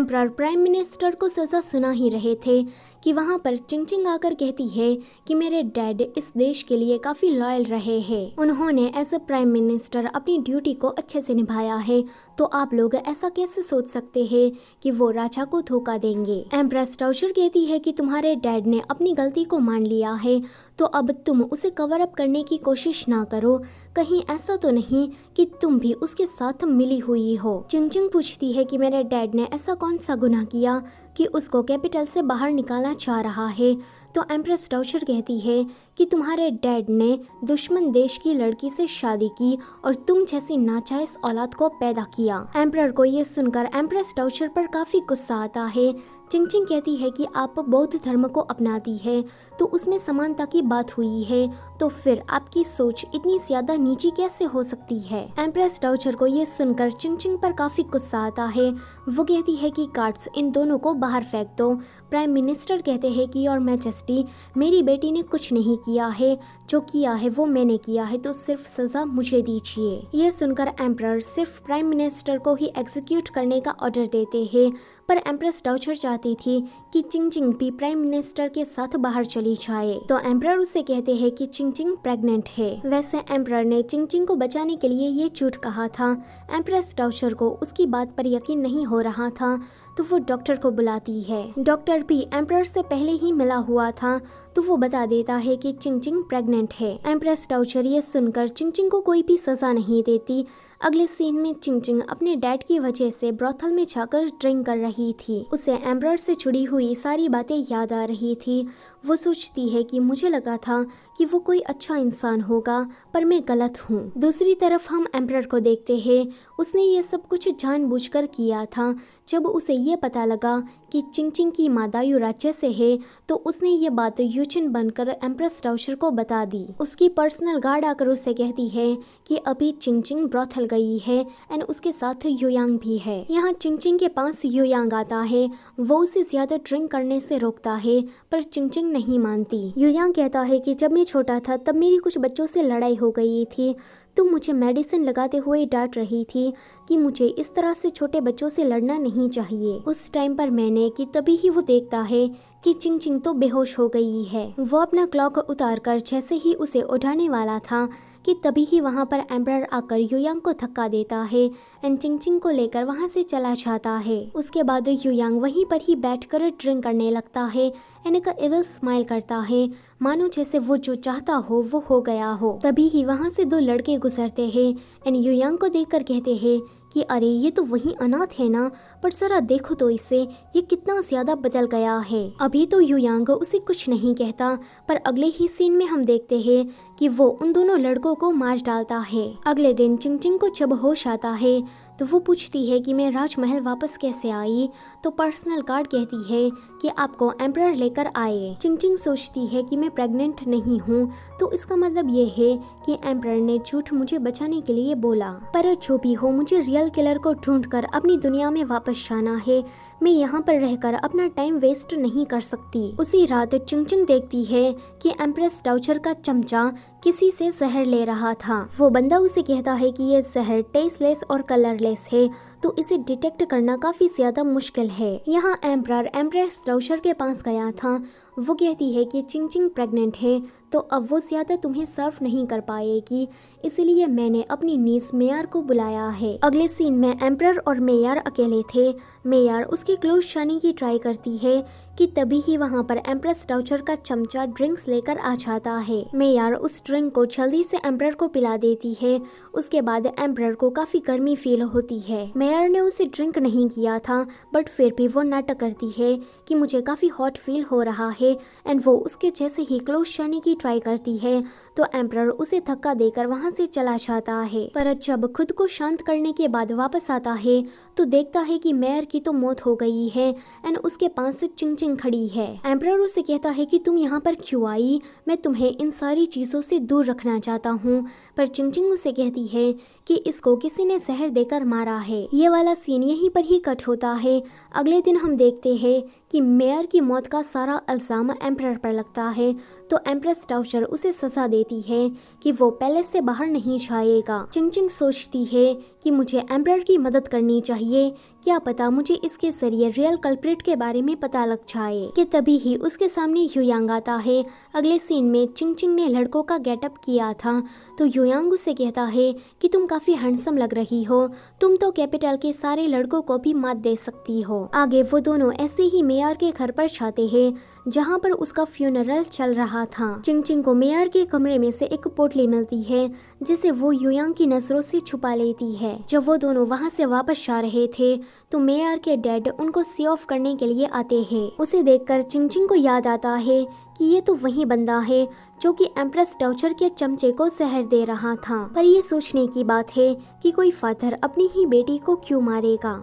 Emperor prime minister को सजा सुना ही रहे थे कि वहाँ पर चिंगचिंग आकर कहती है कि मेरे डैड इस देश के लिए काफी लॉयल रहे हैं। उन्होंने एज अ प्राइम मिनिस्टर अपनी ड्यूटी को अच्छे से निभाया है, तो आप लोग ऐसा कैसे सोच सकते हैं कि वो राजा को धोखा देंगे। एम्प्रेस टाउचर कहती है कि तुम्हारे डैड ने अपनी गलती को मान लिया है, तो अब तुम उसे कवर अप करने की कोशिश ना करो। कहीं ऐसा तो नहीं कि तुम भी उसके साथ मिली हुई हो। चिंगचिंग पूछती है कि मेरे डैड ने ऐसा कौन सा गुनाह किया कि उसको कैपिटल से बाहर निकालना चाह रहा है। तो एम्प्रेस टाउचर कहती है कि तुम्हारे डैड ने दुश्मन देश की लड़की से शादी की और तुम जैसी नाजायज औलाद को पैदा किया। एम्परर को ये सुनकर एम्प्रेस टाउचर पर काफी गुस्सा आता है। चिंगचिंग कहती है कि आप बौद्ध धर्म को अपनाती है तो उसमें समानता की बात हुई है, तो फिर आपकी सोच इतनी ज्यादा नीची कैसे हो सकती है। एम्प्रेस टाउचर को ये सुनकर चिंगचिंग पर काफी गुस्सा आता है। वो कहती है कि कार्ड्स इन दोनों को बाहर फेंक दो। प्राइम मिनिस्टर कहते हैं कि और मैजेस्टी, मेरी बेटी ने कुछ नहीं किया है, जो किया है वो मैंने किया है, तो सिर्फ सजा मुझे दीजिए। ये सुनकर एम्परर सिर्फ प्राइम मिनिस्टर को ही एग्जीक्यूट करने का ऑर्डर देते हैं, पर एम्प्रेस टाउचर चाहती थी कि चिंगचिंग भी प्राइम मिनिस्टर के साथ बाहर चली जाए। तो एम्परर उसे कहते हैं कि चिंगचिंग प्रेग्नेंट है। वैसे एम्परर ने चिंगचिंग को बचाने के लिए ये झूठ कहा था। एम्प्रेस टाउचर को उसकी बात पर यकीन नहीं हो रहा था, तो वो डॉक्टर को बुलाती है। डॉक्टर भी एम्परर से पहले ही मिला हुआ था, तो वो बता देता है कि चिंगचिंग प्रेग्नेंट है। एम्प्रेस टाउचर ये सुनकर चिंगचिंग को कोई भी सजा नहीं देती। अगले सीन में चिंगचिंग अपने डैड की वजह से ब्रोथल में जाकर ड्रिंक कर रही थी। उसे एम्परर से जुड़ी हुई सारी बातें याद आ रही थी। वो सोचती है कि मुझे लगा था कि वो कोई अच्छा इंसान होगा, पर मैं गलत हूँ। दूसरी तरफ हम एम्परर को देखते हैं। उसने ये सब कुछ जानबूझकर किया था। जब उसे ये पता लगा कि चिंगचिंग की माँ दायु राज्य से है, तो उसने ये बात यूचिन बनकर एम्प्रेस टाउचर को बता दी। उसकी पर्सनल गार्ड आकर उसे कहती है कि अभी चिंगचिंग ब्रोथल गई है एंड उसके साथ युयांग भी है। यहाँ चिंगचिंग के पास युयांग आता है। वो उसे ज्यादा ड्रिंक करने से रोकता है, पर चिंगचिंग नहीं मानती। युयांग कहता है कि जब मैं छोटा था तब मेरी कुछ बच्चों से लड़ाई हो गई थी। तुम मुझे मेडिसिन लगाते हुए डांट रही थी कि मुझे इस तरह से छोटे बच्चों से लड़ना नहीं चाहिए। उस टाइम पर मैंने कि तभी ही वो देखता है कि चिंगचिंग तो बेहोश हो गई है। वो अपना क्लॉक उतारकर जैसे ही उसे उठाने वाला था कि तभी ही वहाँ पर एम्परर आकर युयांग को धक्का देता है एंड चिंगचिंग को लेकर वहाँ से चला जाता है। उसके बाद युयांग वहीं पर ही बैठकर ड्रिंक करने लगता है एंड एक इविल स्माइल करता है, मानो जैसे वो जो चाहता हो वो हो गया हो। तभी ही वहाँ से दो लड़के गुजरते हैं एंड युयांग को देखकर कहते हैं कि अरे ये तो वही अनाथ है ना, पर जरा देखो तो इसे, ये कितना ज्यादा बदल गया है। अभी तो युयांग उसे कुछ नहीं कहता, पर अगले ही सीन में हम देखते हैं कि वो उन दोनों लड़कों को मार डालता है। अगले दिन चिंगचिंग को जब होश आता है तो वो पूछती है कि मैं राजमहल वापस कैसे आई, तो पर्सनल गार्ड कहती है कि आपको एम्परर लेकर आए। चिंगचिंग सोचती है कि मैं प्रेग्नेंट नहीं हूँ, तो इसका मतलब ये है कि एम्परर ने झूठ मुझे बचाने के लिए बोला। पर जो भी हो, मुझे रियल किलर को ढूंढकर अपनी दुनिया में वापस जाना है। मैं यहाँ पर रहकर अपना टाइम वेस्ट नहीं कर सकती। उसी रात चिंगचिंग देखती है कि एम्प्रेस टाउचर का चमचा किसी से जहर ले रहा था। वो बंदा उसे कहता है कि ये जहर टेस्टलेस और कलरलेस है, तो इसे डिटेक्ट करना काफी ज्यादा मुश्किल है। यहाँ एम्परर एम्प्रेस टाउचर के पास गया था। वो कहती है कि चिंगचिंग प्रेग्नेंट है, तो अब वो ज्यादा तुम्हें सर्व नहीं कर पाएगी, इसलिए मैंने अपनी नीस मेयर को बुलाया है। अगले सीन में एम्परर और मेयर अकेले थे। मेयर उसके क्लोज जाने की ट्राई करती है कि तभी ही वहाँ पर एम्प्रेस टाउचर का चमचा ड्रिंक्स लेकर आ जाता है। मेयर उस ड्रिंक को जल्दी से एम्परर को पिला देती है। उसके बाद एम्परर को काफी गर्मी फील होती है। मेयर ने उसे ड्रिंक नहीं किया था, बट फिर भी वो नाटक करती है कि मुझे काफी हॉट फील हो रहा है एंड वो उसके जैसे ही क्लोज जाने की ट्राई करती है, तो एम्परर उसे धक्का देकर वहाँ से चला जाता है। पर जब खुद को शांत करने के बाद वापस आता है तो देखता है कि मेयर की तो मौत हो गई है एंड उसके पास चिंगचिंग खड़ी है। एम्परर उसे कहता है कि तुम यहाँ पर क्यों आई, मैं तुम्हें इन सारी चीजों से दूर रखना चाहता हूँ। पर चिंगचिंग उसे कहती है कि इसको किसी ने जहर देकर मारा है। ये वाला सीन यहीं पर ही कट होता है। अगले दिन हम देखते हैं कि मेयर की मौत का सारा इल्जाम एम्परर पर लगता है, तो एम्प्रेस टाउचर उसे सजा देती है कि वो पैलेस से बाहर नहीं जाएगा। चिंगचिंग सोचती है कि मुझे एम्परर की मदद करनी चाहिए, क्या पता मुझे इसके जरिए रियल कल्प्रिट के बारे में पता लग जाए। कि तभी ही उसके सामने युयांग आता है। अगले सीन में चिंग चिंग ने लड़कों का गेटअप किया था तो युयांग उसे कहता है कि तुम काफी हैंडसम लग रही हो, तुम तो कैपिटल के सारे लड़कों को भी मात दे सकती हो। आगे वो दोनों ऐसे ही मेयर के घर पर जाते हैं जहाँ पर उसका फ्यूनरल चल रहा था। चिंग चिंग को मेयर के कमरे में से एक पोटली मिलती है जिसे वो युयांग की नजरों से छुपा लेती है। जब वो दोनों वहाँ से वापस जा रहे थे तो मेयर के डैड उनको सी ऑफ करने के लिए आते हैं। उसे देखकर चिंग चिंग को याद आता है कि ये तो वही बंदा है जो कि एम्प्रेस डाउचर के चमचे को जहर दे रहा था। पर ये सोचने की बात है कि कोई फादर अपनी ही बेटी को क्यों मारेगा।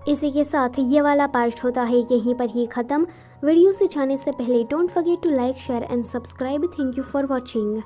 इसी के साथ ये वाला पार्ट होता है यहीं पर ही खत्म। वीडियो से जाने से पहले don't forget to like, share and subscribe. Thank you for watching.